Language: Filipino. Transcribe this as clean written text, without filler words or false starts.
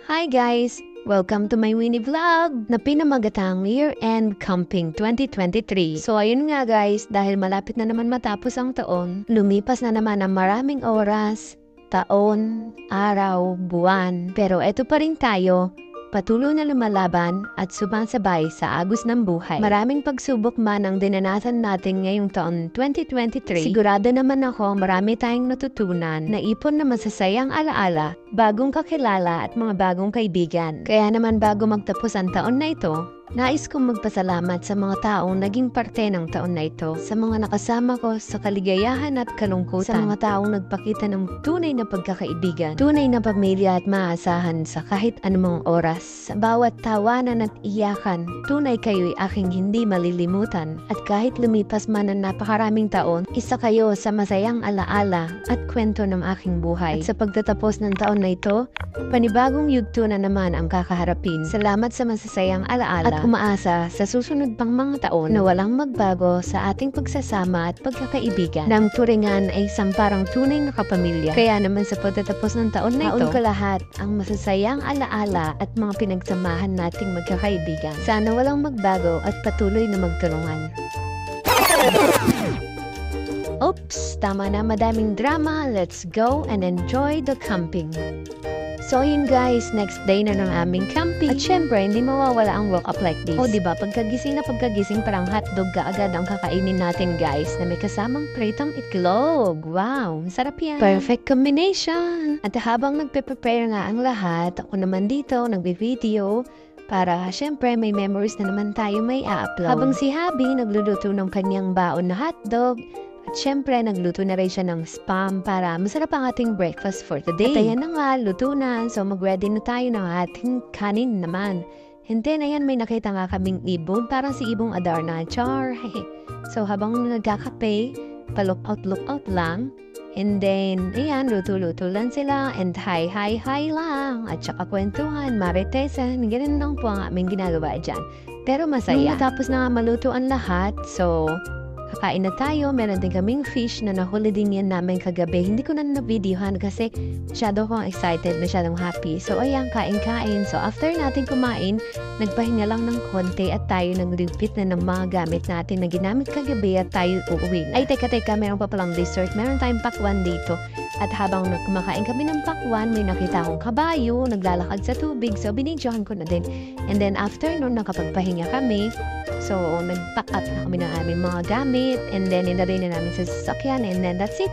Hi guys! Welcome to my mini vlog na pinamagatang Year-End Camping 2023. So ayun nga guys, dahil malapit na naman matapos ang taon, lumipas na naman ang maraming oras, taon, araw, buwan. Pero eto pa rin tayo, patuloy na lumalaban at sumasabay sa agos ng buhay. Maraming pagsubok man ang dinanasan natin ngayong taon 2023. Sigurado naman ako marami tayong natutunan na ipon na masasayang alaala, bagong kakilala at mga bagong kaibigan. Kaya naman bago magtapos ang taon na ito, nais kong magpasalamat sa mga taong naging parte ng taon na ito, sa mga nakasama ko sa kaligayahan at kalungkutan, sa mga taong nagpakita ng tunay na pagkakaibigan, tunay na pamilya at maasahan sa kahit anumang oras. Sa bawat tawanan at iyakan, tunay kayo'y aking hindi malilimutan. At kahit lumipas man ang napakaraming taon, isa kayo sa masayang alaala at kwento ng aking buhay. At sa pagtatapos ng taon na ito, panibagong yugto na naman ang kakaharapin. Salamat sa masasayang alaala at umaasa sa susunod pang mga taon na walang magbago sa ating pagsasama at pagkakaibigan. Nang turingan ay isang parang tunay na kapamilya. Kaya naman sa pagtatapos ng taon na ito, taon ko lahat ang masasayang alaala at mga pinagsamahan nating magkakaibigan. Sana walang magbago at patuloy na magtulungan. Oops! Tama na, madaming drama. Let's go and enjoy the camping. So yun guys, next day na ng aming camping. At syempre, hindi mawawala ang woke up like this. O diba, pagkagising parang hotdog kaagad ang kakainin natin guys, na may kasamang pritong itlog. Wow, sarap yan. Perfect combination. At habang nagpe-prepare nga ang lahat, ako naman dito, nagbe-video, para syempre may memories na naman tayo may upload. Habang si Habi nagluluto ng kanyang baon na hotdog, at syempre, nagluto na rin siya ng spam para masarap ang ating breakfast for today. At ayan na nga, luto na. So, mag-ready na tayo ng ating kanin naman. And then, ayan, may nakita nga kaming ibon. Parang si Ibong Adarna. Char! So, habang nagkakape, pa-look out lang. And then, ayan, luto-luto lang sila. And hi lang. At saka kwentuhan, maritesan. Ganun lang po ang aming ginagawa dyan. Pero masaya. Nung natapos na nga maluto ang lahat, so kakain na tayo. Meron din kaming fish na nahuli din yan namin kagabi. Hindi ko na na-videohan kasi masyado akong excited, masyadong happy. So, ayan, kain-kain. So, after natin kumain, nagpahinga lang ng konti at tayo nagligpit na ng mga gamit natin na ginamit kagabi at tayo uuwi. Ay, teka, meron pa palang dessert. Meron tayong pakwan dito. At habang kumakain kami ng pakwan, may nakita akong kabayo, naglalakad sa tubig. So, binidyohan ko na din. And then, after nun, nakapagpahinga kami. So, nag-pack up na kami ng aming mga gamit. And then, inalagay na namin sa sasakyan. And then, that's it.